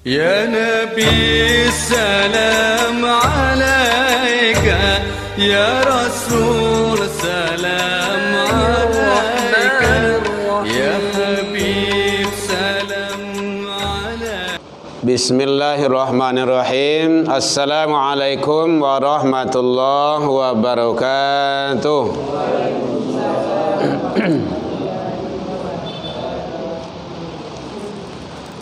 يا نبي السلام عليك يا رسول سلام عليك يا حبيب سلام عليك. Bismillahirrahmanirrahim. Assalamualaikum warahmatullahi wabarakatuh.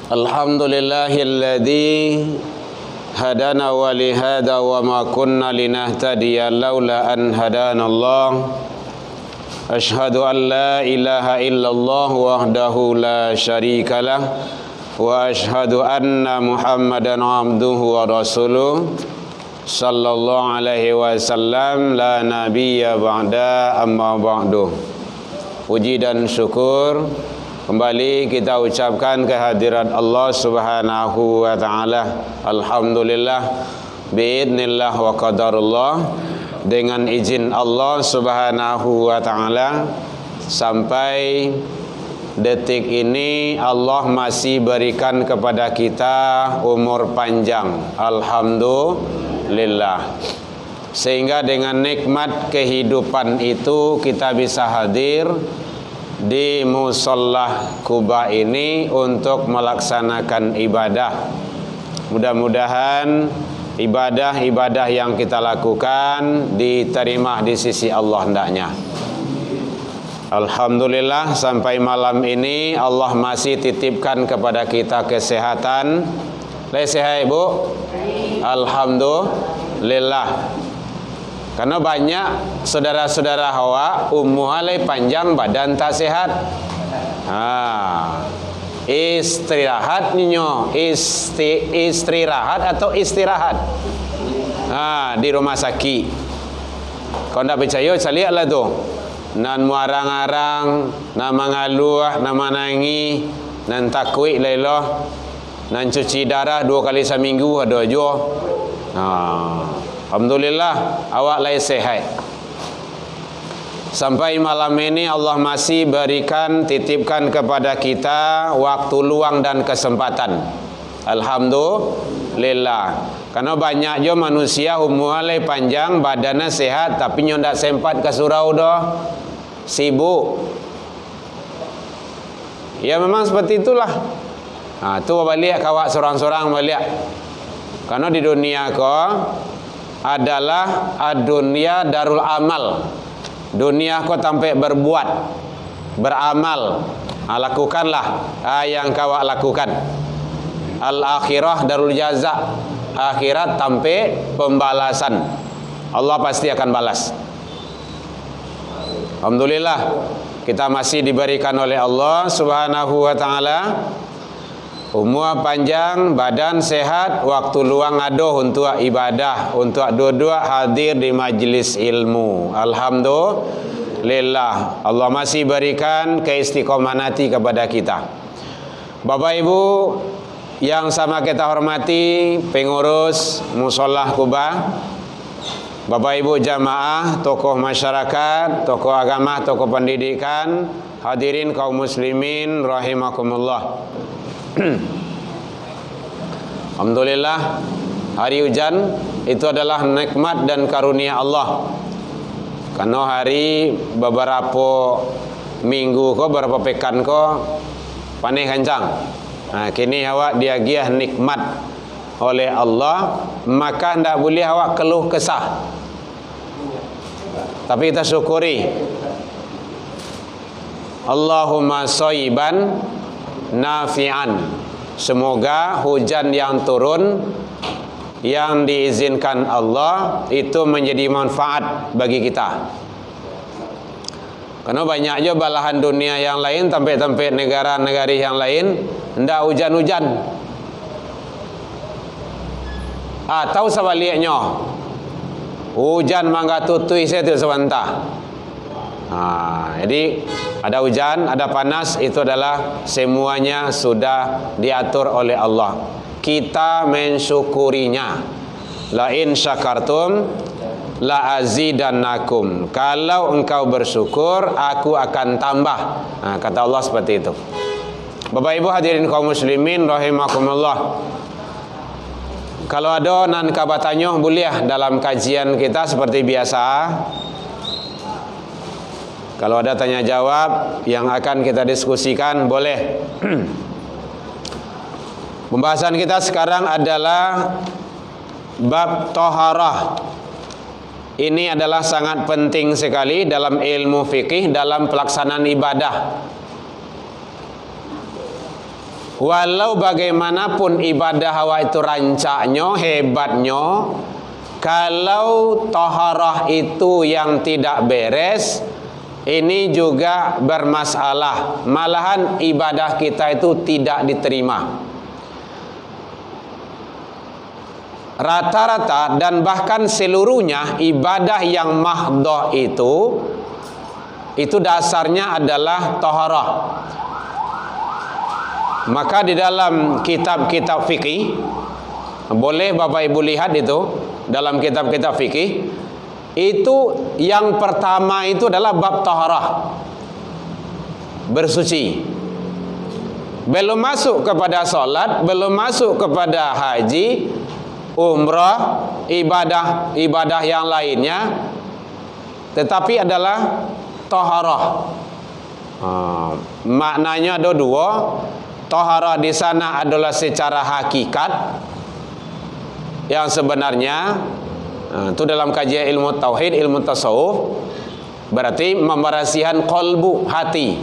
Alhamdulillahilladzi hadana wa lihada wa ma kunna linahtadiya laula an hadanallah. Ashhadu an la ilaha illallah wahdahu la syarikalah wa ashhadu anna Muhammadan abduhu wa rasuluh sallallahu alaihi wasallam la nabiyya ba'da amma ba'du. Puji dan syukur kembali kita ucapkan kehadirat Allah Subhanahu wa taala. Alhamdulillah biidznillah wa qadarullah, dengan izin Allah Subhanahu wa taala sampai detik ini Allah masih berikan kepada kita umur panjang. Alhamdulillah. Sehingga dengan nikmat kehidupan itu kita bisa hadir di Musholla Quba ini untuk melaksanakan ibadah. Mudah-mudahan ibadah-ibadah yang kita lakukan diterima di sisi Allah hendaknya. Alhamdulillah sampai malam ini Allah masih titipkan kepada kita kesehatan. Sehat Ibu? Alhamdulillah. Karena banyak saudara-saudara hawa ummuhalai panjang badan tak sehat. Istirahat ninyo, istirahat atau istirahat. Di rumah sakit. Kau ndak percaya caliaklah tu. Nan muarang-arang, nan mengaluh, nan menangis, nan takut lailah, nan cuci darah 2 kali seminggu ada aja. Alhamdulillah awak lai sehat. Sampai malam ini Allah masih berikan, titipkan kepada kita waktu luang dan kesempatan. Alhamdulillah. Karena banyak je manusia umurnya panjang, badannya sehat, tapi nyo ndak sempat ke surau dah. Sibuk. Ya memang seperti itulah. Tu balik kawak sorang-sorang balik. Karena di dunia kau adalah dunia darul amal. Dunia kau sampai berbuat, beramal. Lakukanlah yang kau lakukan. Al-akhirah darul jaza. Akhirat sampai pembalasan. Allah pasti akan balas. Alhamdulillah kita masih diberikan oleh Allah Subhanahu wa taala umur panjang, badan sehat, waktu luang ada untuk ibadah, untuk duduk hadir di majlis ilmu. Alhamdulillah. Allah masih berikan keistiqomanati kepada kita. Bapak Ibu yang sama kita hormati, pengurus Musholla Quba, Bapak Ibu jamaah, tokoh masyarakat, tokoh agama, tokoh pendidikan, hadirin kaum muslimin rahimakumullah. Alhamdulillah, hari hujan itu adalah nikmat dan karunia Allah. Karena hari beberapa minggu ko, beberapa pekan ko panen kencang. Kini awak diagiah nikmat oleh Allah, maka tidak boleh awak keluh kesah. Tapi kita syukuri. Allahumma shayban nafi'an. Semoga hujan yang turun yang diizinkan Allah itu menjadi manfaat bagi kita. Karena banyak je belahan dunia yang lain, tempat-tempat negara-negara yang lain ndak hujan-hujan. Atau sebaliknya, hujan mangga tutui saya tu sebentar. Jadi ada hujan, ada panas, itu adalah semuanya sudah diatur oleh Allah. Kita mensyukurinya. La in syakartum la azidannakum. Kalau engkau bersyukur, aku akan tambah. Kata Allah seperti itu. Bapak Ibu hadirin kaum muslimin rahimakumullah. Kalau ada nan kabatanyo boleh dalam kajian kita seperti biasa. Kalau ada tanya jawab yang akan kita diskusikan boleh. Pembahasan kita sekarang adalah bab taharah. Ini adalah sangat penting sekali dalam ilmu fikih, dalam pelaksanaan ibadah. Walau bagaimanapun ibadah awak itu rancaknya, hebatnya, kalau taharah itu yang tidak beres, ini juga bermasalah. Malahan ibadah kita itu tidak diterima. Rata-rata dan bahkan seluruhnya ibadah yang mahdhah itu dasarnya adalah taharah. Maka di dalam kitab-kitab fikih, boleh Bapak Ibu lihat itu dalam kitab-kitab fikih, itu yang pertama itu adalah bab taharah, bersuci. Belum masuk kepada solat, belum masuk kepada haji, umrah, ibadah yang lainnya, tetapi adalah taharah. Maknanya ada dua. Taharah di sana adalah secara hakikat, yang sebenarnya itu dalam kajian ilmu tauhid, ilmu tasawuf, berarti membersihan qalbu, hati.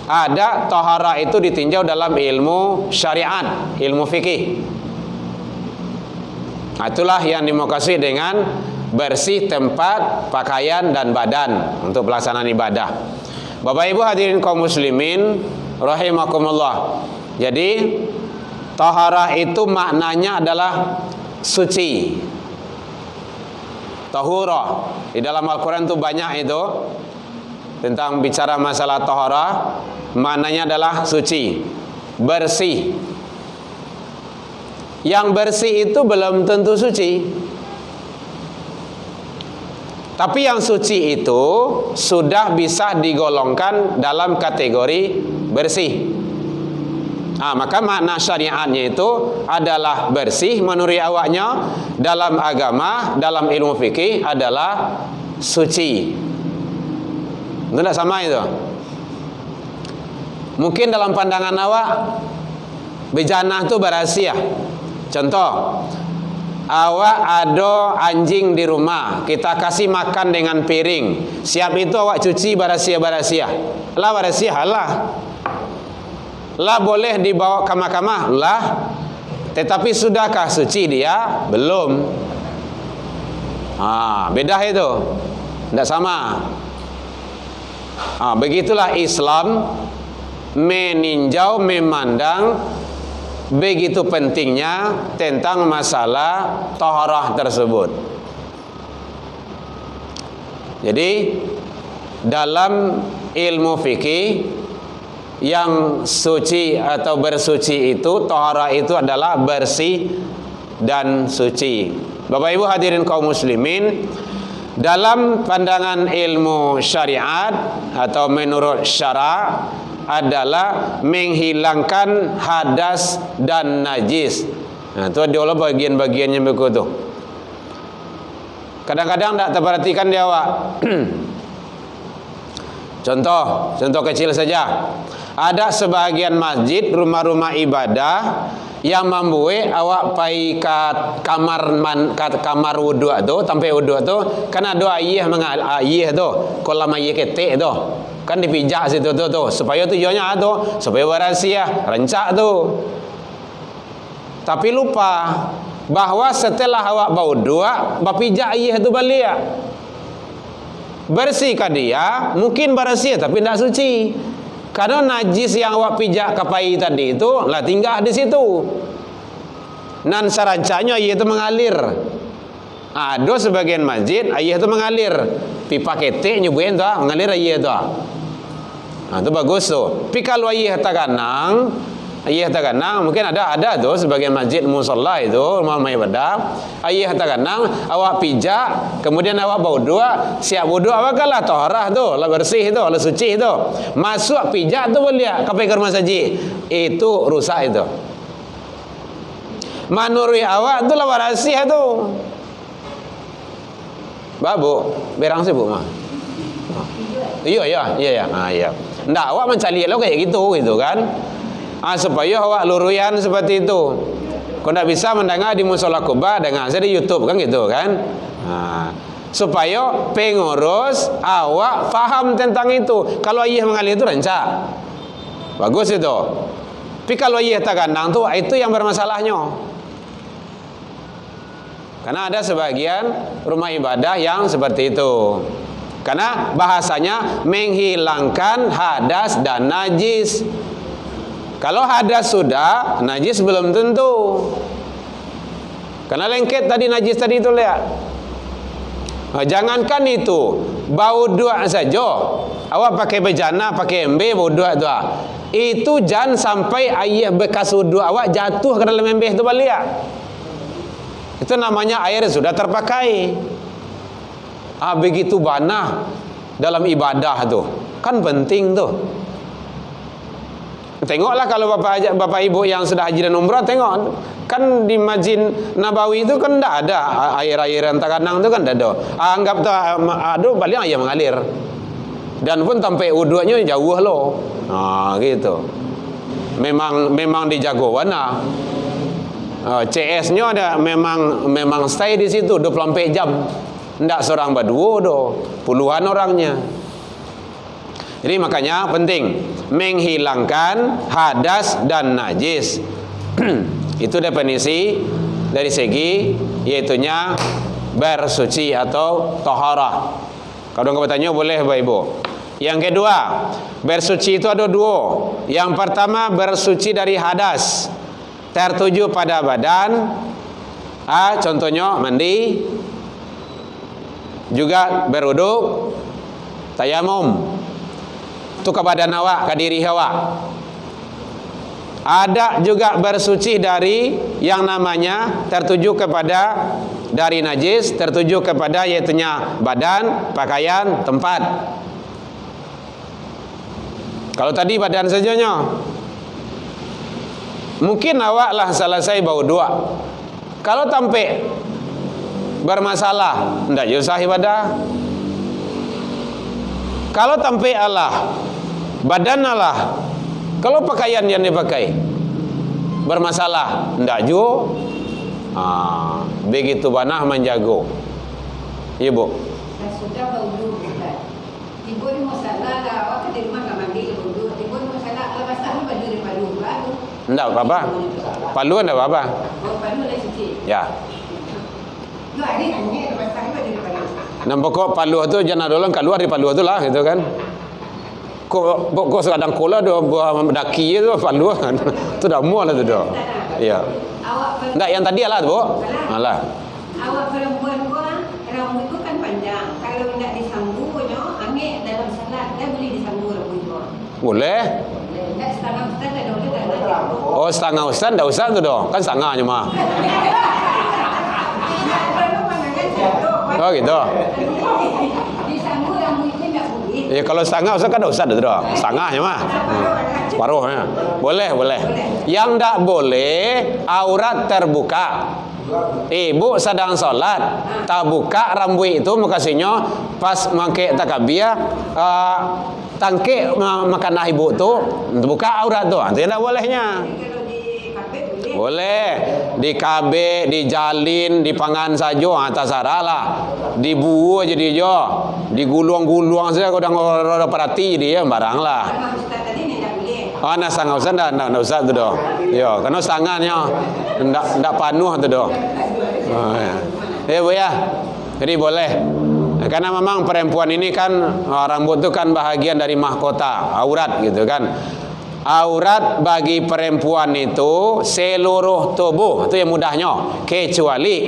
Ada taharah itu ditinjau dalam ilmu syariat, ilmu fikih. Itulah yang dimaksud dengan bersih tempat, pakaian dan badan untuk pelaksanaan ibadah. Bapak Ibu hadirin kaum muslimin rahimakumullah. Jadi taharah itu maknanya adalah suci. Tahura. Di dalam Al-Quran itu banyak itu tentang bicara masalah taharah. Maknanya adalah suci, bersih. Yang bersih itu belum tentu suci. Tapi yang suci itu sudah bisa digolongkan dalam kategori bersih. Maka makna syariatnya itu adalah bersih menurut awaknya, dalam agama, dalam ilmu fikih adalah suci. Itu tidak sama itu. Mungkin dalam pandangan awak bejanah itu berasia. Contoh, awak ada anjing di rumah, kita kasih makan dengan piring. Siap itu awak cuci barasia-barasia. Lah barasia lah. Lah boleh dibawa ke mahkamah? Lah. Tetapi sudahkah suci dia? Belum. Beda itu. Tidak sama. Begitulah Islam meninjau, memandang begitu pentingnya tentang masalah taharah tersebut. Jadi dalam ilmu fikih, yang suci atau bersuci itu, taharah itu adalah bersih dan suci. Bapak Ibu hadirin kaum muslimin, dalam pandangan ilmu syariat atau menurut syara' adalah menghilangkan hadas dan najis. Itu adalah bagian-bagiannya begitu. Kadang-kadang tak terperhatikan dia awak. Contoh kecil saja. Ada sebahagian masjid, rumah-rumah ibadah yang membuat awak pai kat kamar wudu tu, sampai wudu tu kan ada air tu, kolam air ketek tu. Kan dipijak situ tu, supaya tujuannya tu supaya berasia, rancak tu. Tapi lupa bahawa setelah awak berwudu, berpijak air tu balik. Bersihkah dia? Mungkin berasia tapi tidak suci. Karena najis yang awak pijak kapai tadi itu lah tinggal di situ. Nan sarancanya air itu mengalir. Ada sebagian masjid air itu mengalir. Pipa ketek nyubuhin tu mengalir air tu. Itu bagus tu. Tapi kalau air taganang, mungkin ada tu sebagian masjid musalla itu, rumah ibadah, air taganang awak pijak, kemudian awak berwudu, siap wudu awak kalah taharah tu, lah bersih tu, lah suci tu. Masuk pijak tu boleh kapai ke rumah saji. Itu rusak itu. Menurut awak tu lah rahasia tu. Babu, berang sih bu mah. Iya. Ya. Ndak awak mencari lo kayak gitu kan. Supaya awak luruyan seperti itu. Kau ndak bisa mendengar di musola Kuba, dengar saya di YouTube kan gitu kan. Supaya pengurus awak faham tentang itu. Kalau ayah mengalir itu rancak. Bagus itu. Tapi kalau ayah tak gandang tu, itu yang bermasalahnya. Karena ada sebagian rumah ibadah yang seperti itu. Karena bahasanya menghilangkan hadas dan najis. Kalau hadas sudah, najis belum tentu. Karena lengket tadi najis tadi itu lihat. Jangankan itu, bau dua saja. Awak pakai bejana, pakai ember bau dua tu. Itu jangan sampai air bekas wudu awak jatuh ke dalam ember itu balik. Itu namanya air sudah terpakai. Begitu banah dalam ibadah tu. Kan penting tu. Tengoklah kalau bapak ibu yang sudah haji dan umrah, tengok kan di Masjid Nabawi itu kan tidak ada air-air yang terkadang itu kan tidak ada. Anggap tu aduh paling air mengalir. Dan pun sampai wudunya jauh loh. Gitu. Memang dijago warna. CS-nya ada memang stay di situ 24 jam. Tidak seorang berdua doh, puluhan orangnya. Jadi makanya penting menghilangkan hadas dan najis. Itu definisi dari segi yaitunya bersuci atau taharah. Kalau kamu bertanya boleh Bapak Ibu. Yang kedua, bersuci itu ada dua. Yang pertama bersuci dari hadas, tertuju pada badan. Contohnya mandi, juga berwuduk, tayamum. Itu ke badan awak, ke diri awak. Ada juga bersuci dari yang namanya tertuju kepada dari najis, tertuju kepada yaitunya badan, pakaian, tempat. Kalau tadi badan sajanya, mungkin awak lah selesai bau dua. Kalau tampe bermasalah, tidak usah ibadah. Kalau tampe Allah, badan Allah, kalau pakaian yang dipakai bermasalah, tidak juga. Begitu banah menjago. Ibu. Sudah baudu bukan. Ibu ni masalah dah awak di rumah tak mandi baudu. Ibu ni masalah lepas tak baju di palu baru. Tidak apa-apa. Palu tidak apa-apa. Oh palu lah suci. Ya. Lu ada ni lepas tak baju di palu. Nampak kok palu tu jangan dolong keluar di palu tu lah gitu kan. Kok kadang kola do daki tu palu kan. Tu dah mual tu dah. Ya. Enggak yang tadi lah tu, Bu. Alah. Awak perempuan rambut tu kan panjang. Kalau tidak disambungnya, angin dalam salat dah boleh disambung rambut tu. Boleh. Tak setengah ustaz dah boleh dah. Oh, setengah ustaz dah ustaz tu dah. Kan setengahnya mah. Oh gitu. Disambung rambutnya tak boleh. Ya kalau setengah ustaz kan dah ustaz tu dah. Setengahnya mah. Separuhnya. Boleh. Yang tak boleh aurat terbuka. Ibu sedang sholat, tak buka rambut itu makasihnya pas pakai takbir, tangkik makanlah ibu tu, buka aurat tu, tidak bolehnya. Kalau di kabel boleh. Boleh di KB, dijalin, dipangan saja, terserah lah. Dibuo jadi jo, digulung-gulung saja. Kau dah perhati dia barang lah. Kalau ustaz tadi ni tak boleh. Nak sangat usah dah, nak usah tu dah. Yo, karena tangannya ndak panuh tu dah. Ya Bu ya. Jadi boleh. Karena memang perempuan ini kan rambut tu kan bahagian dari mahkota, aurat gitu kan. Aurat bagi perempuan itu seluruh tubuh, itu yang mudahnya, kecuali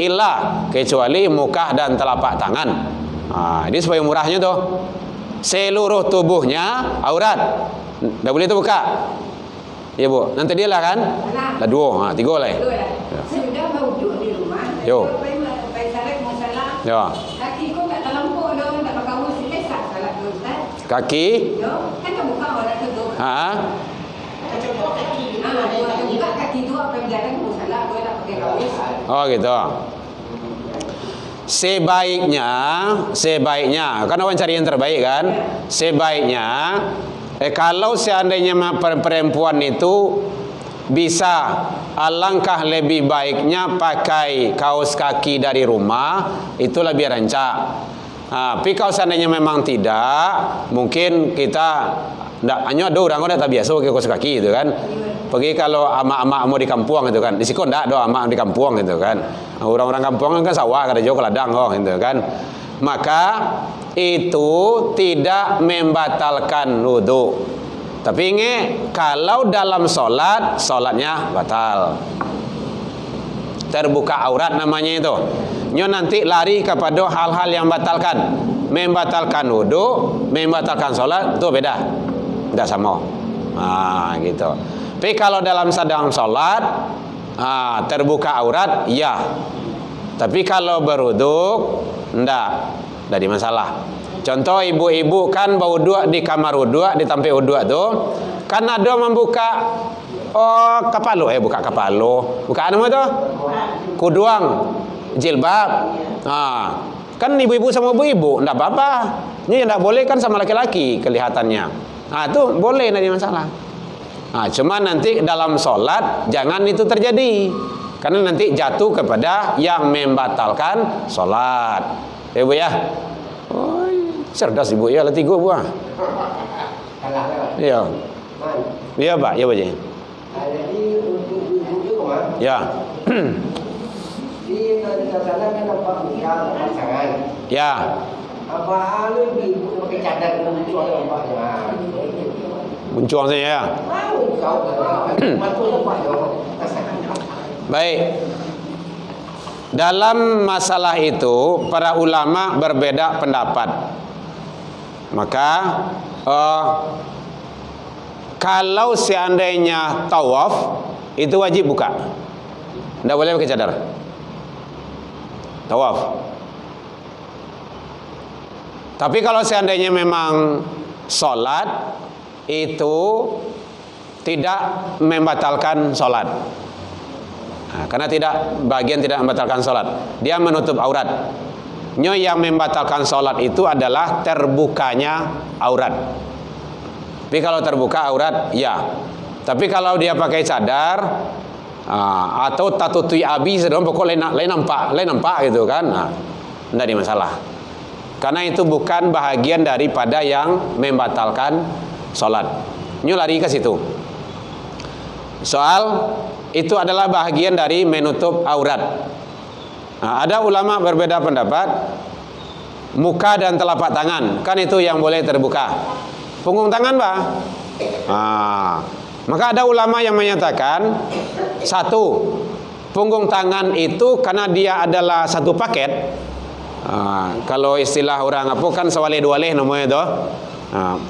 muka dan telapak tangan. Ini supaya murahnya tuh. Seluruh tubuhnya aurat. Dah boleh tu buka. Ya Bu, nanti dia lah kan? Dah dua, tiga lah. Sudah baudu di rumah. Yo. Pai salat musalah. Ya. Kaki kau tak terlampau dah, tak pakai kamu selesai salat tu Ustaz. Kaki. Yo, kan tak buka orang tu. Ha. Buka kaki tu apa berjalan musalah, kau tak pakai pakai kaos. Oh gitu. Sebaiknya, kan orang cari yang terbaik kan? Sebaiknya, kalau seandainya perempuan itu bisa, alangkah lebih baiknya pakai kaos kaki dari rumah, itu lebih rancak. Tapi kalau seandainya memang tidak, mungkin kita hanya ada orang tak biasa pakai kaos kaki itu kan. Pergi kalau ama-ama mau di kampung itu kan. Di siko ndak ada ama di kampung itu kan. Orang-orang kampung kan sawah kada jauh ke ladang gitu kan. Maka itu tidak membatalkan wudu. Tapi ingat, kalau dalam solatnya batal. Terbuka aurat namanya itu. Nyo nanti lari kepada hal-hal yang membatalkan wudu, membatalkan solat, itu beda. Tidak sama. Gitu. Tapi kalau dalam sedang solat, terbuka aurat, ya. Tapi kalau berwudu, tidak ada masalah. Contoh ibu-ibu kan berwudu di kamar wudu, di tempat wudu itu, kan ada membuka buka kapalu, buka apa itu? Kuduang, jilbab. Kan ibu-ibu sama ibu-ibu, tidak apa-apa. Ini tidak boleh kan sama laki-laki kelihatannya. Itu boleh, tidak ada masalah. Cuma nanti dalam sholat jangan itu terjadi, karena nanti jatuh kepada yang membatalkan sholat. Ibu ya, cerdas ibu ya, letih gue buah. Iya, iya pak, iya pak. Jadi untuk ibu kemana? Ya. Di sana kan nampak nikah pasangan. Ya. Apa ibu pakai cadar itu ada nampaknya. Buncuang saja ya. Baik. Dalam masalah itu para ulama berbeda pendapat. Maka kalau seandainya tawaf itu wajib buka. Tidak boleh pakai cadar. Tawaf. Tapi kalau seandainya memang sholat, itu tidak membatalkan sholat. Karena bagian tidak membatalkan sholat, dia menutup aurat. Yang membatalkan sholat itu adalah terbukanya aurat. Tapi kalau terbuka aurat, ya. Tapi kalau dia pakai cadar atau tatutui abi, sedang pokok lain nampak gitu kan, tidak ada masalah. Karena itu bukan bahagian daripada yang membatalkan sholat. Nyu lari ke situ. Soal itu adalah bahagian dari menutup aurat. Ada ulama berbeda pendapat. Muka dan telapak tangan, kan itu yang boleh terbuka. Punggung tangan bah. Maka ada ulama yang menyatakan, satu, punggung tangan itu karena dia adalah satu paket. Kalau istilah orang apa kan sewale-duale namanya itu.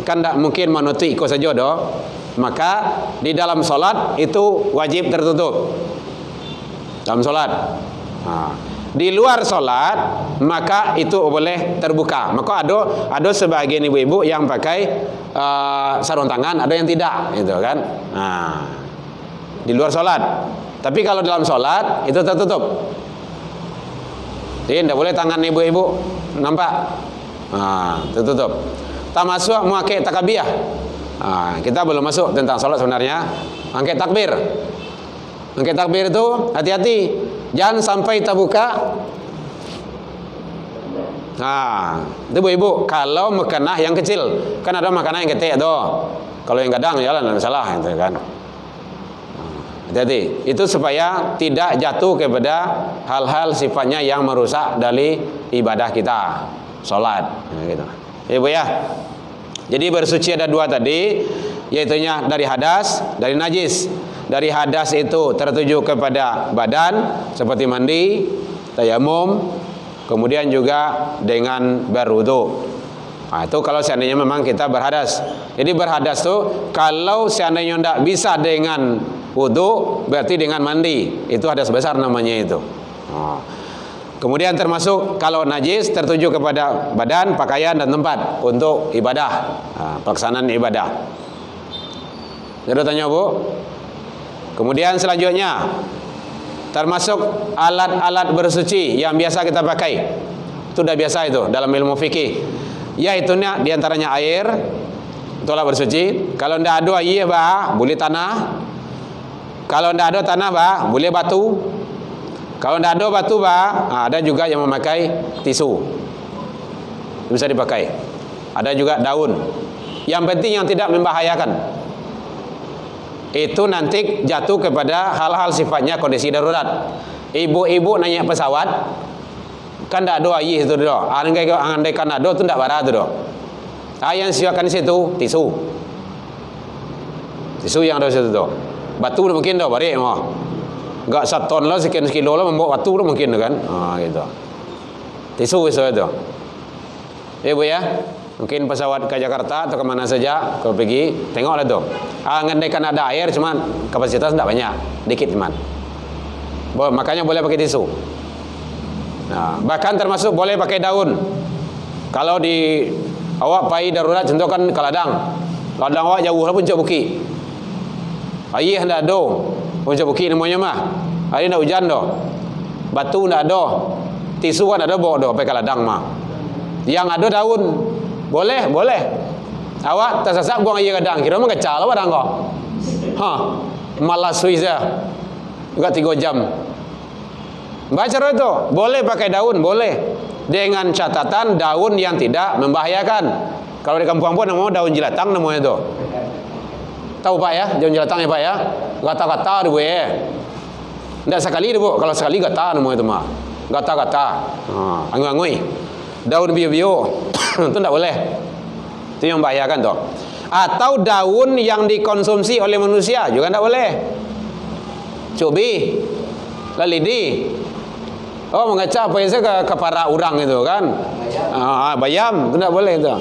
Kan tidak mungkin menutup ikut saja doh. Maka di dalam solat itu wajib tertutup. Dalam solat. Di luar solat maka itu boleh terbuka. Maka ada sebagian ibu-ibu yang pakai sarung tangan, ada yang tidak, gitu kan. Di luar solat. Tapi kalau dalam solat itu tertutup. Jadi tidak boleh tangan ibu-ibu nampak. Tertutup. Tak masuk memakai takbirah. Kita belum masuk tentang sholat sebenarnya. Angkat takbir. Angkat takbir itu hati-hati, jangan sampai terbuka. Itu ibu-ibu kalau makanah yang kecil, kan ada makanan yang gede tuh. Kalau yang gadang jalan tidak salah, gitu kan. Hati-hati. Itu supaya tidak jatuh kepada hal-hal sifatnya yang merusak dari ibadah kita, sholat, gitu. Ibu ya. Jadi bersuci ada dua tadi, yaitunya dari hadas, dari najis. Dari hadas itu tertuju kepada badan seperti mandi, tayamum, kemudian juga dengan berwudu. Itu kalau seandainya memang kita berhadas. Jadi berhadas itu kalau seandainya tidak bisa dengan wudu, berarti dengan mandi. Itu hadas besar namanya itu. Kemudian termasuk kalau najis tertuju kepada badan, pakaian dan tempat untuk ibadah, pelaksanaan ibadah. Jadi tanya Bu. Kemudian selanjutnya termasuk alat-alat bersuci yang biasa kita pakai. Itu dah biasa itu dalam ilmu fikih. Yaitu diantaranya air, itulah bersuci. Kalau tidak ada air bah, boleh tanah. Kalau tidak ada tanah bah, boleh batu. Kalau tidak ada batu bah, ada juga yang memakai tisu. Bisa dipakai. Ada juga daun. Yang penting yang tidak membahayakan. Itu nanti jatuh kepada hal-hal sifatnya kondisi darurat. Ibu-ibu naik pesawat, kan tidak ada air itu doh. Andai kan ada tu tidak barah tu doh. Yang siapkan di situ tisu. Tisu yang ada di situ doh. Batu mungkin doh balik mah. Enggak 1 ton lah, sekian kilo lah membawa batu tu mungkin kan. Gitu. Tisu itu. Bu ya. Mungkin pesawat ke Jakarta atau kemana saja kau pergi, tengoklah tu. Andaikan ada air, cuman kapasitas tidak banyak, dikit cuman. Makanya boleh pakai tisu. Nah, bahkan termasuk boleh pakai daun. Kalau di awak pai darurat, contoh kan ke ladang awak jauh lah puncak bukit. Air hendak ada, puncak bukit namanya mah. Hari nak hujan doh, batu hendak ada, tisu kan ada bawa doh, pakai ke ladang mah. Yang ada daun. Boleh. Awak tersesat buang air kadang. Kira mah kecal lah padang kau. Malas suih saya. Enggak 3 jam. Baca itu. Boleh pakai daun, boleh. Dengan catatan daun yang tidak membahayakan. Kalau di kampung pun namanya daun jelatang namanya itu. Tahu Pak ya? Daun jelatang ya Pak ya? Gata-gata tu ya. Enggak sekali tu Bu. Kalau sekali gata namanya itu mah. Gata-gata. Angui-angui. Daun bio-bio itu tidak boleh. Itu yang membahayakan toh. Atau daun yang dikonsumsi oleh manusia juga tidak boleh. Cubi, lalidi. Mengacau apa yang saya ke para orang itu kan. Bayam itu tidak boleh itu.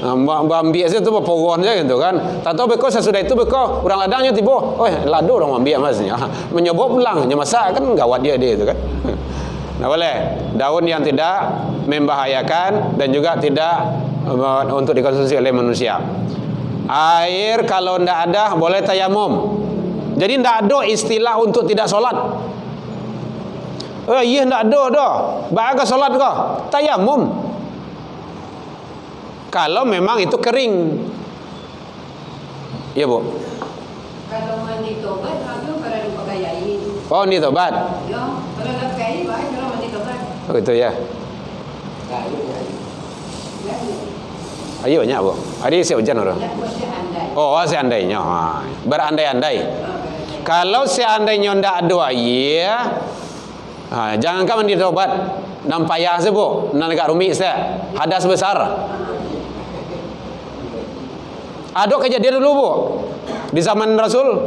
Ambil saja itu pohon saja gitu kan. Tak tahu beko sesudah itu beko orang ladangnya tiba. Lado orang ambil masnya. Menyoba pulang, nyemasak kan gawat dia itu kan. Nah boleh. Daun yang tidak membahayakan dan juga tidak untuk dikonsumsi oleh manusia. Air kalau tidak ada boleh tayamum. Jadi tidak ada istilah untuk tidak solat. Iya tidak ada dah. Bahagia solat kau. Tayamum. Kalau memang itu kering. Ya Bu. Kalau mandi tobat, itu pada dipakai air. Oh ini tobat. Ya, kalau nak pakai baik kalau mandi tobat. Oh itu ya. Ayo banyak Bu. Hari ini hujan orang. Seandainya. Berandai-andai. Kalau seandainya tidak ada air, jangan kau mandi tobat. Nampayah se Bu. Nak rumit se. Hadas besar. Ada kejadian dulu Bu. Di zaman Rasul.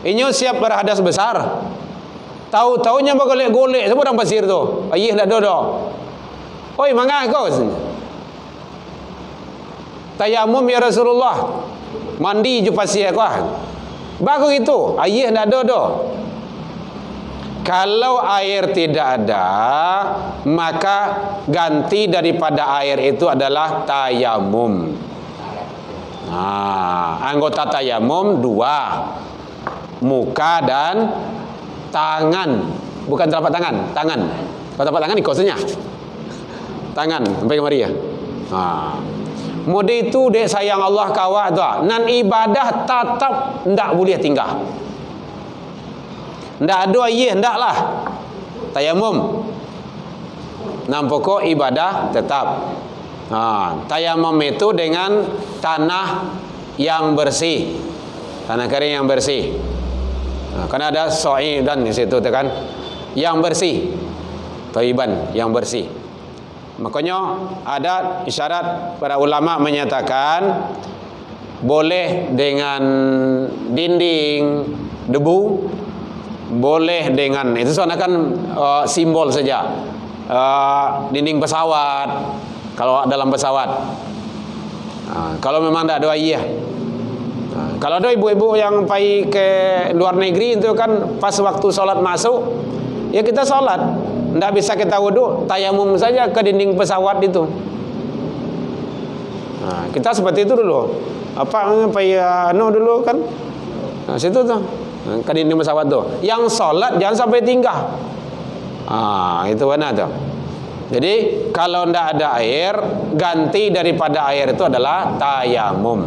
Inyo siap berhadas besar. Tahu-taunya bergolek-golek semua orang pasir tu. Ayah tak ada. Oi, mangga kau. Tayamum ya Rasulullah. Mandi je pasir kau. Bagus itu. Ayah tak ada. Kalau air tidak ada, maka ganti daripada air itu adalah tayamum. Anggota tayamum 2. Muka dan tangan. Bukan telapak tangan, tangan. Kalau telapak tangan ikosnya. Tangan sampai kemari ya. Mode itu dek sayang Allah kawak tu. Nan ibadah tetap ndak boleh tinggal. Ndak ada air ndaklah. Tayamum. Nam pokok ibadah tetap. Tayamum itu dengan tanah yang bersih. Tanah kering yang bersih. Karena ada so'idan di situ kan, yang bersih, thayyiban, yang bersih. Makanya ada isyarat para ulama menyatakan boleh dengan dinding debu, boleh dengan itu soalnya kan simbol saja. Dinding pesawat, kalau dalam pesawat. Kalau memang tidak ada air. Kalau ada ibu-ibu yang pergi ke luar negeri itu kan pas waktu solat masuk, ya kita solat. Tidak bisa kita wudhu, tayamum saja ke dinding pesawat itu. Kita seperti itu dulu. Apa pergi dulu kan? Situ tuh. Kan ini pesawat tuh. Yang sholat jangan sampai tinggal. Itu mana tuh? Jadi kalau ndak ada air, ganti daripada air itu adalah tayamum.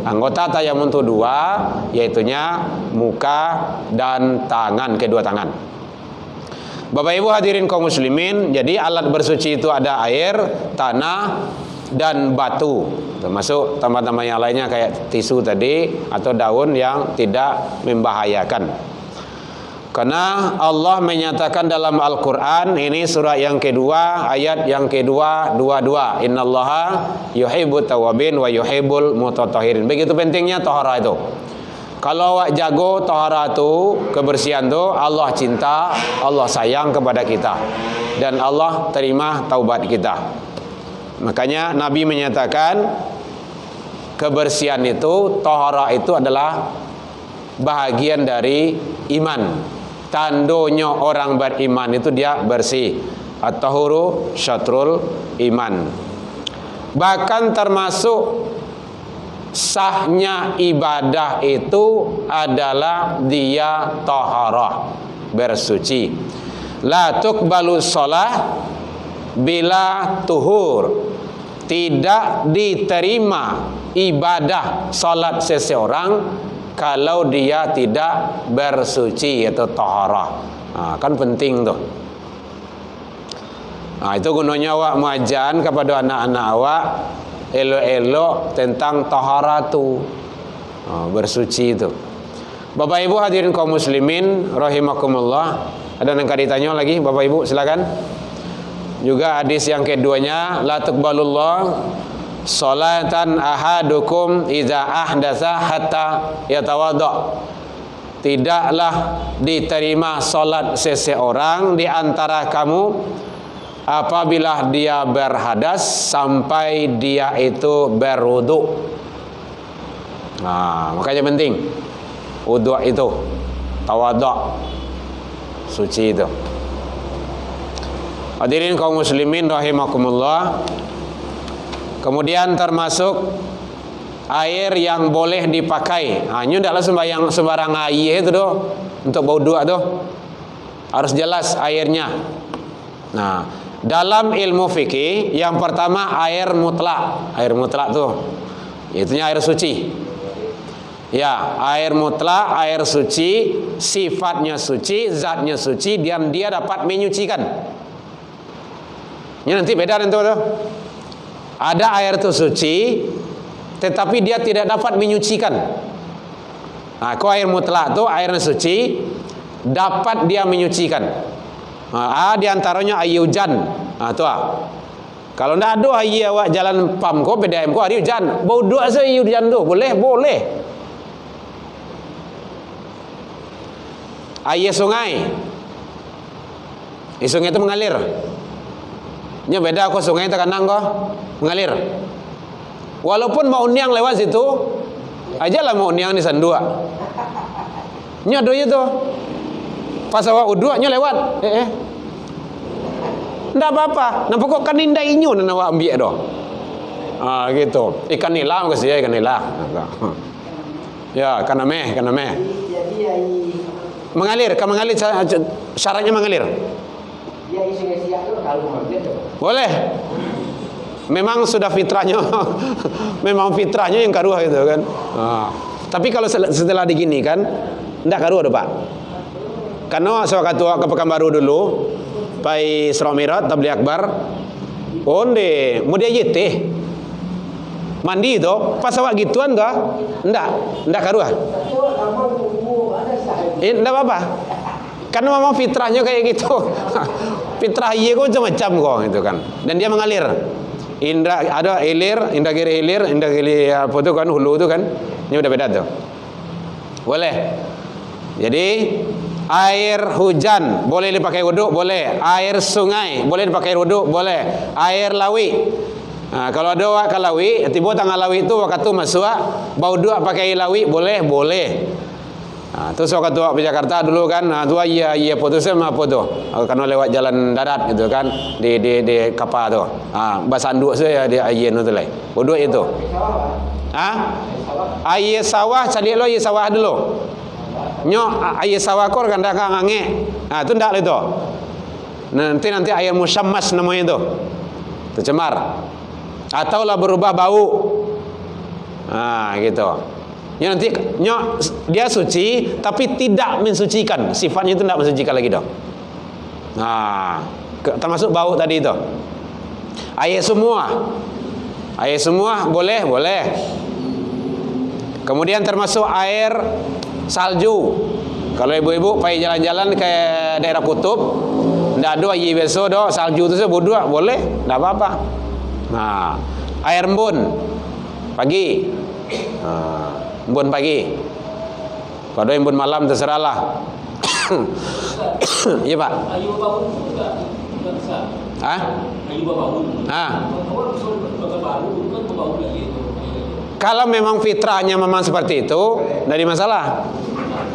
Anggota tayamum itu 2, yaitunya muka dan tangan, kedua tangan. Bapak Ibu hadirin kaum muslimin, jadi alat bersuci itu ada air, tanah, dan batu. Termasuk tambah-tambah yang lainnya kayak tisu tadi atau daun yang tidak membahayakan. Karena Allah menyatakan dalam Al-Quran, ini surah yang kedua, ayat yang kedua, 22. Innallaha yuhibbut tawabin wa yuhibbul mutatahhirin. Begitu pentingnya tahara itu. Kalau awak jago tahara itu, kebersihan itu, Allah cinta, Allah sayang kepada kita. Dan Allah terima taubat kita. Makanya Nabi menyatakan, kebersihan itu, tahara itu adalah bahagian dari iman. Tandanya orang beriman itu dia bersih. At-tahuru syatrul iman. Bahkan termasuk sahnya ibadah itu adalah dia taharah, bersuci. La tuqbalu shalah bila tuhur. Tidak diterima ibadah salat seseorang kalau dia tidak bersuci, atau taharah. Kan penting tuh. Itu gunanya awak muajan kepada anak-anak awak elok-elok tentang taharah tu, bersuci itu. Bapak Ibu hadirin kaum muslimin rahimakumullah. Ada yang ditanya lagi Bapak Ibu, silakan. Juga hadis yang keduanya, la tuqbalullah salatan ahadukum idza ahdatsa hatta yatawadda. Tidaklah diterima salat seseorang di antara kamu apabila dia berhadas sampai dia itu berwudu. Makanya penting wudu itu, tawadha, suci itu. Hadirin kaum muslimin rahimakumullah. Kemudian termasuk air yang boleh dipakai. Ini tidaklah sembarang air itu doh untuk wudu doh. Harus jelas airnya. Nah, dalam ilmu fikih yang pertama air mutlak. Air mutlak tuh itunya air suci. Ya, air mutlak, air suci, sifatnya suci, zatnya suci, dan dia dapat menyucikan. Ini nanti beda nanti tuh. Ada air itu suci, tetapi dia tidak dapat menyucikan. Kau air mutlak tuh airnya suci, dapat dia menyucikan. Di antaranya air hujan. Tuh. Kalau ndak ada air awak jalan pam kau PDAM kau air hujan, bau dua aja air hujan tuh, boleh. Air sungai. Sungai itu mengalir. Nya beda kok sungai tekanang kok mengalir. Walaupun mau uniang lewat situ, aja lah mau uniang di sandua. Nya doy itu. Pas awak udu nya lewat. Ndak apa-apa. Nampak kok kan indah inyo nan awak ambil doh. Gitu. Ikan nila ke sih ikan nila. Ya, kan ameh. Mengalir, syaratnya mengalir. Dia isi itu kalau gitu. Boleh. Memang sudah fitrahnya, memang fitrahnya yang karuah itu kan. Tapi kalau setelah diginikan, ndak karuah doh Pak. Karena sewaktu ke Pekanbaru dulu, pai Isra Mi'raj tabligh akbar, onde mau dia yete. Mandi itu, pas awak gituan kah? Ndak karuah. Ndak apa-apa. Karena memang fitrahnya kayak gitu. Fitrah iya kok macam-macam kok gitu kan. Dan dia mengalir. Ada hilir, indah kiri hilir, indah kiri apa itu kan hulu itu kan. Ini udah beda tuh. Boleh. Jadi air hujan boleh dipakai wudu, boleh. Air sungai boleh dipakai wudu, boleh. Air lawi. Kalau ada wak kalawi, tiba tanggal lawi itu waktu masuk bau dua pakai lawi boleh. Terus waktu di Jakarta dulu kan, tu iya putusnya apa tuh? Karena lewat jalan darat gitu kan, di kapal tuh. Basanduk saya di ayen itu lah. Bodoh itu. Air sawah, cari lo air sawah dulu. Nyo air sawakor kan dak ngange. Nah, itu ndak itu. Nanti air musyammas namanya itu. Tercemar. Atau lah berubah bau. Nah, gitu. Ya nanti dia suci tapi tidak mensucikan. Sifatnya itu tidak mensucikan lagi dong. Nah, termasuk bau tadi itu. Air semua boleh. Kemudian termasuk air salju. Kalau ibu-ibu pergi jalan-jalan ke daerah kutub, ndak ada air biasa do, salju itu sebudua boleh, ndak apa-apa. Nah, air embun pagi. Embun pagi. Kalau embun malam terserahlah. Iya, Pak. Ayu bangun juga bisa. Hah? Ayu bangun. Kalau Kalau baru kan bangun lagi itu. kalau memang fitrahnya memang seperti itu, tidak ada masalah.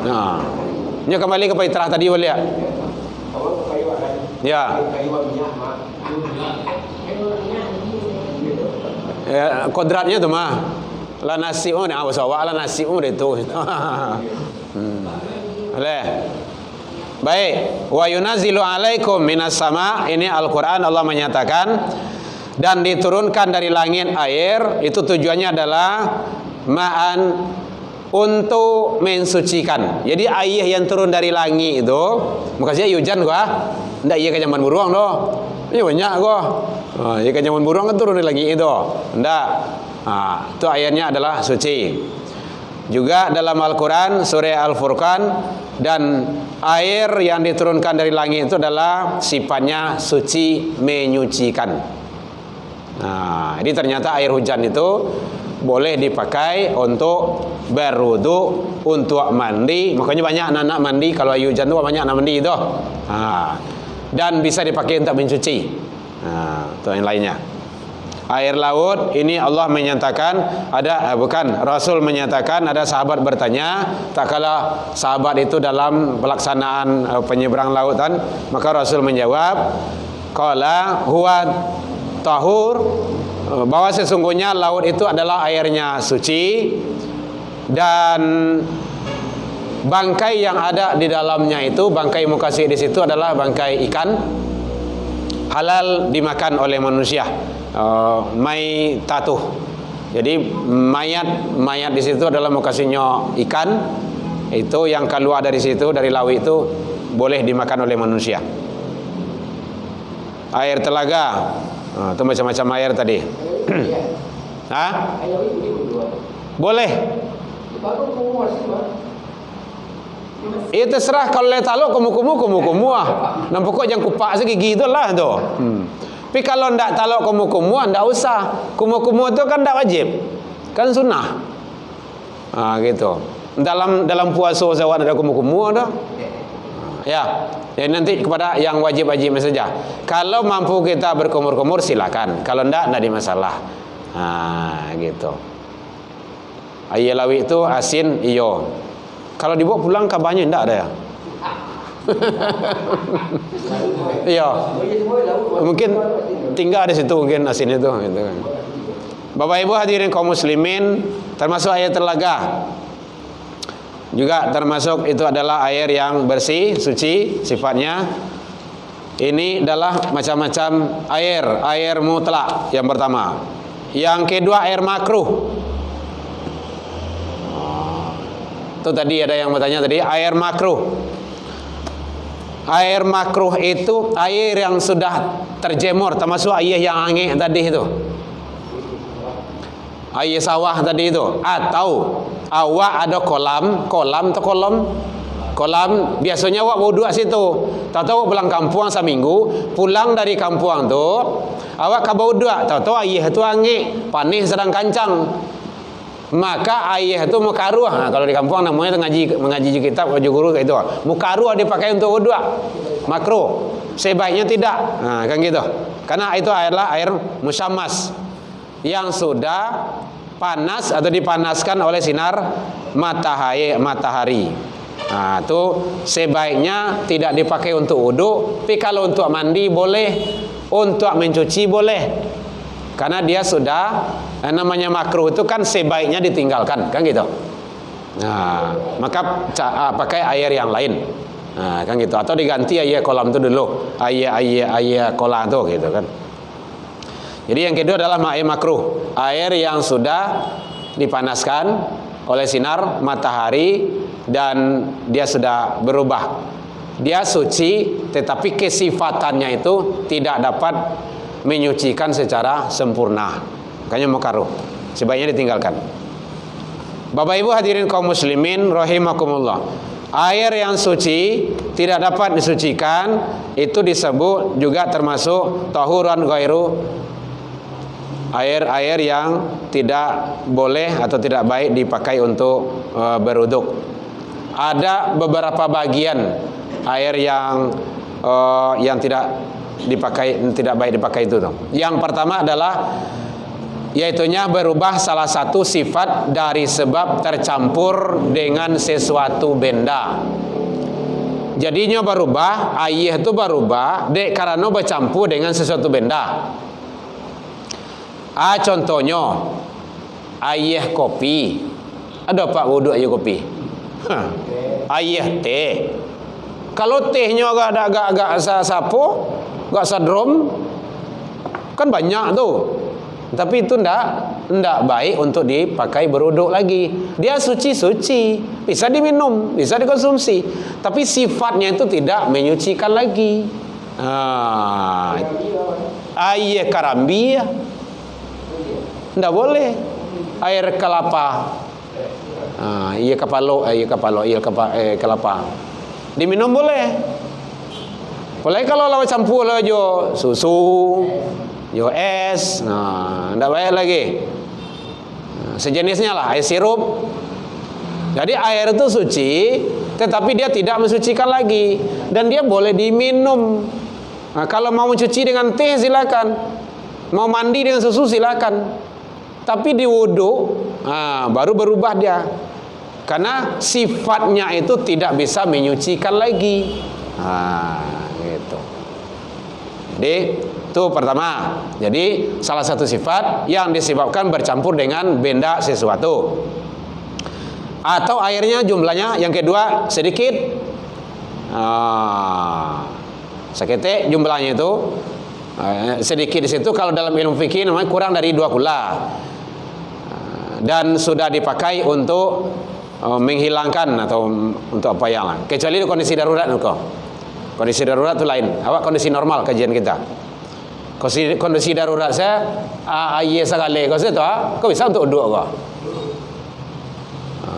Nah, ini kembali ke fitrah tadi boleh ya? Kalau kayu ada. Ya. Kayu minyak mah. Kodratnya tuh mah. La nasi ni awas awak la nasi itu. Boleh. Baik, wa yunazzilu alaikum minas sama, ini Al-Qur'an Allah menyatakan, dan diturunkan dari langit air, itu tujuannya adalah ma'an, untuk mensucikan. Jadi air yang turun dari langit itu, makanya hujan gua, ndak iya ke zaman burung doh. Ini banyak gua. Iya ke zaman burung kan turun dari langit itu. Ndak. Itu airnya adalah suci. Juga dalam Al-Quran surah Al-Furqan, dan air yang diturunkan dari langit itu adalah sifatnya suci, menyucikan. Nah, jadi ternyata air hujan itu boleh dipakai untuk berwudu, untuk mandi. Makanya banyak anak-anak mandi kalau air hujan itu banyak anak mandi itu. Dan bisa dipakai untuk mencuci. Itu yang lainnya. Air laut ini Allah menyatakan Rasul menyatakan, ada sahabat bertanya, tak kala sahabat itu dalam pelaksanaan penyeberang lautan, maka Rasul menjawab, qala huwa tahur, bahwa sesungguhnya laut itu adalah airnya suci, dan bangkai yang ada di dalamnya itu, bangkai mukasih di situ adalah bangkai ikan, halal dimakan oleh manusia. Mai tatuh. Jadi mayat di situ adalah mukasihnya ikan. Itu yang keluar dari situ, dari laut itu boleh dimakan oleh manusia. Air telaga, itu macam-macam air tadi. Boleh. Itu terserah, kalau le taluk kumu nampak kok yang kupak segigi itulah tu. Tapi kalau ndak taluk kumu ndak usah. Kumu itu kan ndak wajib. Kan sunnah. Gitu. Dalam puasa zawan ada kumu ada. Ya. Jadi nanti kepada yang wajib-wajib saja. Kalau mampu kita berkumur-kumur silakan. Kalau ndak ada masalah. Gitu. Air lawi itu asin iyo. Kalau dibawa pulang kabarnya ndak ada ya. Iya. Mungkin tinggal di situ mungkin asin itu gitu kan. Bapak Ibu hadirin kaum muslimin, termasuk air telaga. Juga termasuk itu adalah air yang bersih, suci sifatnya. Ini adalah macam-macam air mutlak yang pertama. Yang kedua air makruh. Itu tadi ada yang bertanya tadi, air makruh. Air makruh itu air yang sudah terjemur, termasuk air yang angin tadi itu. Air sawah tadi itu, atau awak ada kolam biasanya awak bawa dua situ. Tahu pulang kampung seminggu, pulang dari kampung tu awak ke bawa dua, tahu air itu angin, panis sedang kancang. Maka air itu mukaruh. Kalau di kampung namanya mengaji kitab wajib guru kayak itu. Mukaruh dipakai untuk wudu. Makruh. Sebaiknya tidak. Kan gitu. Karena itu adalah air musyammas yang sudah panas atau dipanaskan oleh sinar matahari. Itu sebaiknya tidak dipakai untuk wudu. Tapi kalau untuk mandi boleh, untuk mencuci boleh. Karena dia sudah namanya makruh itu kan sebaiknya ditinggalkan, kan gitu. Nah, maka pakai air yang lain. Nah, kan gitu. Atau diganti air kolam itu dulu. Air kolam itu gitu kan. Jadi yang kedua adalah air makruh. Air yang sudah dipanaskan oleh sinar matahari dan dia sudah berubah. Dia suci, tetapi kesifatannya itu tidak dapat menyucikan secara sempurna. Makanya makruh. Sebaiknya ditinggalkan. Bapak Ibu hadirin kaum muslimin rahimakumullah. Air yang suci tidak dapat disucikan itu disebut juga termasuk tahuran ghairu, air yang tidak boleh atau tidak baik dipakai untuk berwuduk. Ada beberapa bagian air yang tidak baik dipakai itu. Yang pertama adalah yaitunya berubah salah satu sifat dari sebab tercampur dengan sesuatu benda. Jadinya berubah, air itu berubah karena bercampur dengan sesuatu benda. Contohnya air kopi. Ada pak wuduk air kopi? Air teh. Kalau tehnya agak sapo, agak sadrom, kan banyak tuh. Tapi itu ndak baik untuk dipakai berwuduk lagi. Dia suci, bisa diminum, bisa dikonsumsi. Tapi sifatnya itu tidak menyucikan lagi. Air karambi ndak boleh. Air kelapa. Air kelapa. Diminum boleh. Boleh kalau lawan campur aja susu, es, ndak baik lagi. Sejenisnya lah, air sirup. Jadi air itu suci, tetapi dia tidak mensucikan lagi, dan dia boleh diminum. Kalau mau mencuci dengan teh silakan, mau mandi dengan susu silakan. Tapi di wudu, baru berubah dia, karena sifatnya itu tidak bisa menyucikan lagi. Gitu. Jadi itu pertama. Jadi salah satu sifat yang disebabkan bercampur dengan benda sesuatu. Atau airnya jumlahnya yang kedua sedikit. Seketik jumlahnya itu sedikit di situ. Kalau dalam ilmu fikih namanya kurang dari 2 kula. Dan sudah dipakai untuk menghilangkan atau untuk apa yang lain. Kecuali di kondisi darurat kok. Kondisi darurat itu lain. Awak kondisi normal kajian kita. Kondisi darurat saya air sekali kau situ kau bisa untuk duduk kau.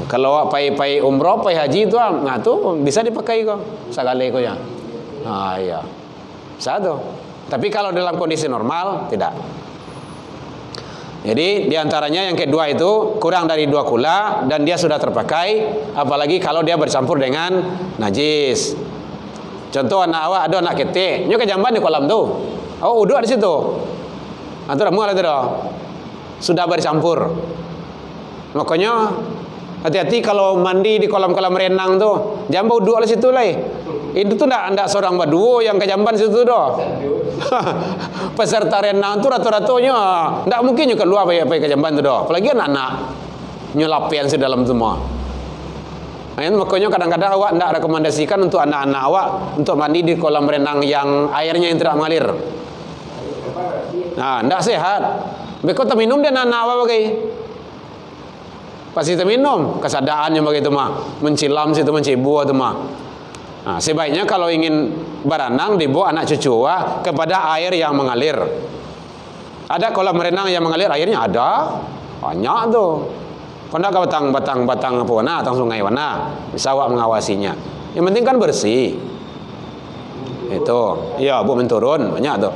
Kalau pai umroh, pai haji itu tu bisa dipakai kau sekali kau ya. Iya. Satu. Tapi kalau dalam kondisi normal tidak. Jadi diantaranya yang kedua itu kurang dari 2 kula dan dia sudah terpakai, apalagi kalau dia bercampur dengan najis. Contoh anak awak ada anak ketik, nyo kejamban di kolam tu. Uduk di situ. Atau mual itu dah. Sudah bercampur. Makanya hati-hati kalau mandi di kolam-kolam renang tu, jangan uduk di situ lah. Itu tu ndak seorang berdua yang kejamban situ dah. Peserta renang tu rata-ratanya ndak mungkin juga keluar pakai kejamban tu dah. Apalagi anak-anak nyelapian di dalam semua. Makanya kadang-kadang awak ndak rekomendasikan untuk anak-anak awak untuk mandi di kolam renang yang airnya yang tidak mengalir. Ndak sehat. Beko terminum dia anak awak bagai. Pasti terminum, kesadarannya begitu mah, mencilam situ mencibu tu mah. Sebaiknya kalau ingin berenang dibawa anak cucu kepada air yang mengalir. Ada kolam renang yang mengalir airnya ada, banyak tu. Kena ke batang apa warna, batang sungai warna, bisa awak mengawasinya. Yang penting kan bersih. Itu, ya bu menturun banyak tu.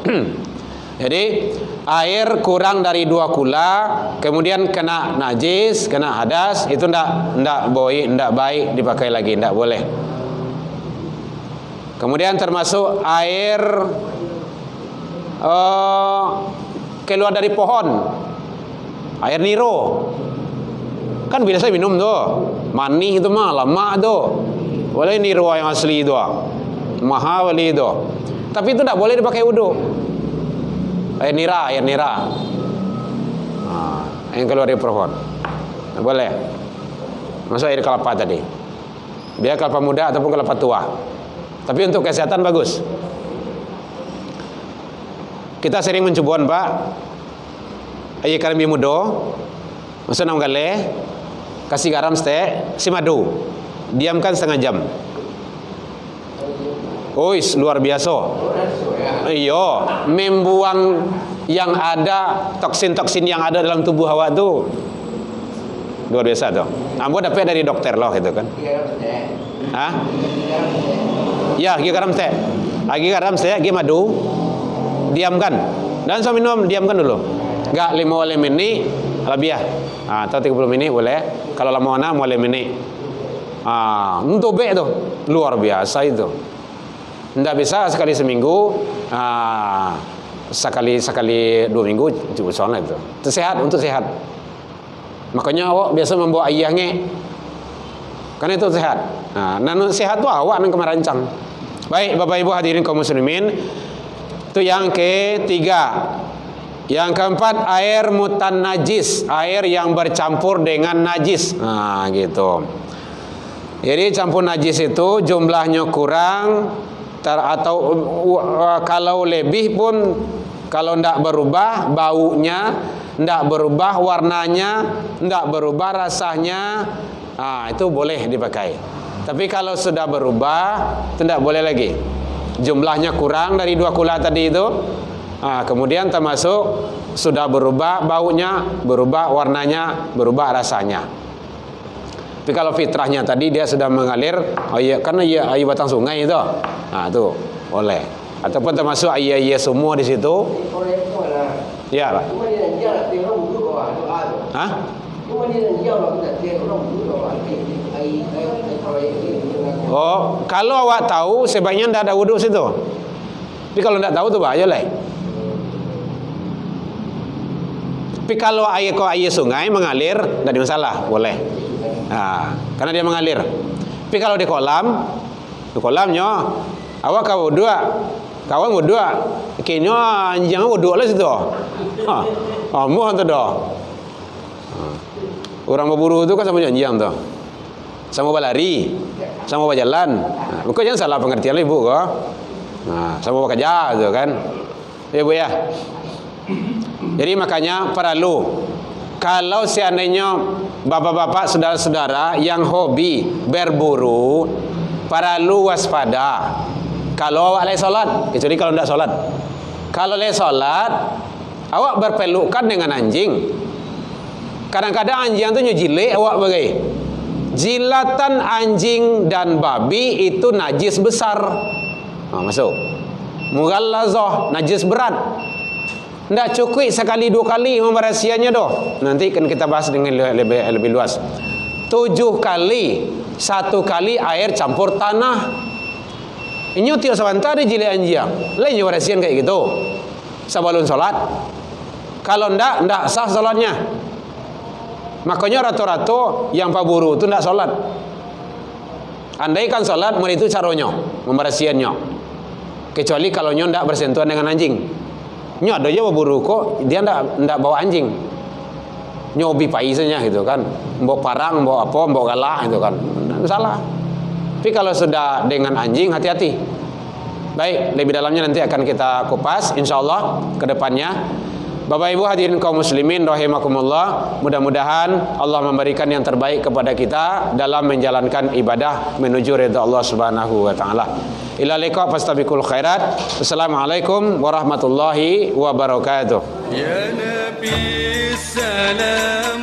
Jadi air kurang dari 2 kula, kemudian kena najis, kena hadas, itu ndak baik dipakai lagi, ndak boleh. Kemudian termasuk air keluar dari pohon, air niro, kan biasa minum tuh, manis itu mah lama tuh, boleh niro yang asli itu, mahal beli itu, tapi itu ndak boleh dipakai wudu. Air nira, yang keluar dari pohon, nggak boleh. masuk air kelapa tadi. Biar kelapa muda ataupun kelapa tua. Tapi untuk kesehatan bagus. Kita sering mencubon Pak. Air karambi mudo, masuk 6 gale, kasih garam stek, si madu. Diamkan setengah jam. Ois, luar biasa. Iya, membuang yang ada toksin-toksin yang ada dalam tubuh awak tu. Luar biasa tu. Ambo dapat dari dokter loh gitu kan. Hah? Ya, gi garam teh. Agi garam teh, gi madu. Diamkan. Dan so minum, diamkan dulu. Enggak 5 menit lebih ya. Atau 30 menit boleh. Kalau lama mana boleh menit. Untuk be tu. Luar biasa itu. Tidak bisa sekali seminggu, sekali 2 minggu cukup soalnya itu. Itu sehat, untuk sehat. Makanya awak biasa membawa ayahnya, karena itu sehat. Nah, sehat tu awak yang kemarancang. Baik, Bapak Ibu hadirin kaum muslimin, itu yang ketiga. Yang keempat, air mutan najis, air yang bercampur dengan najis. Nah, gitu. Jadi campur najis itu jumlahnya kurang. Atau kalau lebih pun, kalau tidak berubah baunya, tidak berubah warnanya, tidak berubah rasanya, itu boleh dipakai. Tapi kalau sudah berubah, tidak boleh lagi. Jumlahnya kurang dari 2 kula tadi itu, kemudian termasuk sudah berubah baunya, berubah warnanya, berubah rasanya. Tapi kalau fitrahnya tadi dia sudah mengalir, karena air batang sungai itu, itu boleh. Ataupun termasuk air semua di situ. Ya, Pak. Hah? Oh, kalau awak tahu sebaiknya tidak ada wudhu situ. Tapi kalau tidak tahu tu bahaya lah. Tapi kalau air sungai mengalir, tidak ada masalah, boleh. Karena dia mengalir. Tapi kalau di kolamnya awak kau wudhu, kawan wudhu, kayaknya anjing wudhu lah situ. Muh tu dah. Orang berburu tu kan sama anjing tu, sama berlari, sama berjalan. Bukan jangan salah pengertian ibu kau. Sama bekerja tu kan, ya Bu ya. Jadi makanya perlu. Kalau seandainya bapak-bapak, saudara-saudara yang hobi berburu, perlu waspada. Kalau awak lagi solat, kecuali kalau tidak solat. Kalau lagi solat, awak berpelukan dengan anjing. Kadang-kadang anjing itu nyujile awak bagai. Jilatan anjing dan babi itu najis besar. Masuk. Mughallazah, najis berat. Tidak cukup sekali 2 kali memerhatiannya doh. Nanti kan kita bahas dengan lebih luas. 7 kali, 1 kali air campur tanah. Ini tiap sebentar di jilid anjing. Lain memerhatian kayak gitu. Sebelum solat. Kalau tidak sah solatnya. Makanya rata-rata yang paburu itu tidak solat. Andaikan solat, itu caranya memerhatiannya. Kecuali kalau nyo tidak bersentuhan dengan anjing. Nyo ada aja berburu kok, dia ndak bawa anjing. Nyo hobi pai saja gitu kan. Bawa parang, bawa apa, bawa galak gitu kan. Ndak salah. Tapi kalau sudah dengan anjing, hati-hati. Baik, lebih dalamnya nanti akan kita kupas insyaallah ke depannya. Bapak Ibu hadirin kaum muslimin rahimakumullah, mudah-mudahan Allah memberikan yang terbaik kepada kita dalam menjalankan ibadah menuju ridha Allah Subhanahu wa taala. Ila liqa fastabiqul khairat. Wassalamualaikum warahmatullahi wabarakatuh. Ya Nabi salam